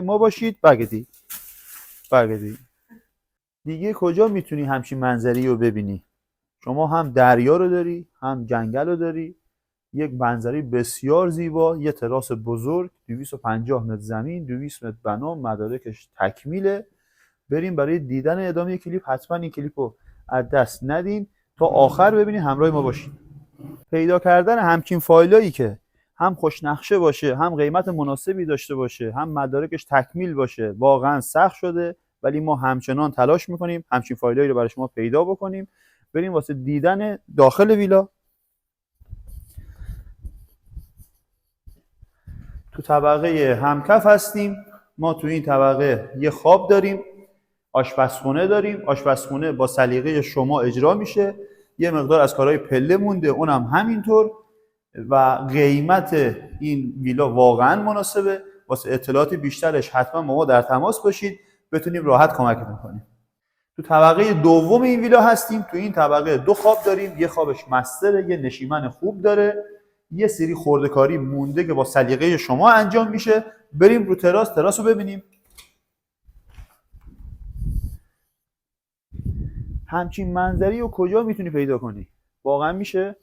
ما باشید. برگردید دیگه کجا میتونی همچین منظری رو ببینی؟ شما هم دریا رو داری، هم جنگل رو داری، یک منظری بسیار زیبا، یه تراس بزرگ، 250 متر زمین، 200 متر بنا، مدارکش تکمیله. بریم برای دیدن ادامه کلیپ. حتما این کلیپ رو از دست ندین، تا آخر ببینید، همراه ما باشید. پیدا کردن همچین فایلایی که هم خوش نقشه باشه، هم قیمت مناسبی داشته باشه، هم مدارکش تکمیل باشه، واقعا سخت شده. ولی ما همچنان تلاش میکنیم همچین فایلایی رو برای شما پیدا بکنیم. بریم واسه دیدن داخل ویلا. تو طبقه همکف هستیم. ما تو این طبقه یه خواب داریم، آشپزخونه داریم. آشپزخونه با سلیقه شما اجرا میشه. یه مقدار از کارهای پله مونده، اونم همینطور. و قیمت این ویلا واقعا مناسبه. واسه اطلاعات بیشترش حتما با ما در تماس باشید، بتونیم راحت کمکتون کنیم. تو طبقه دوم این ویلا هستیم. تو این طبقه 2 خواب داریم. یه خوابش مستره، یه نشیمن خوب داره، یه سری خرده‌کاری مونده که با سلیقه شما انجام میشه. بریم رو تراس رو ببینیم. همچین منظری رو کجا میتونی پیدا کنی؟ واقعا میشه؟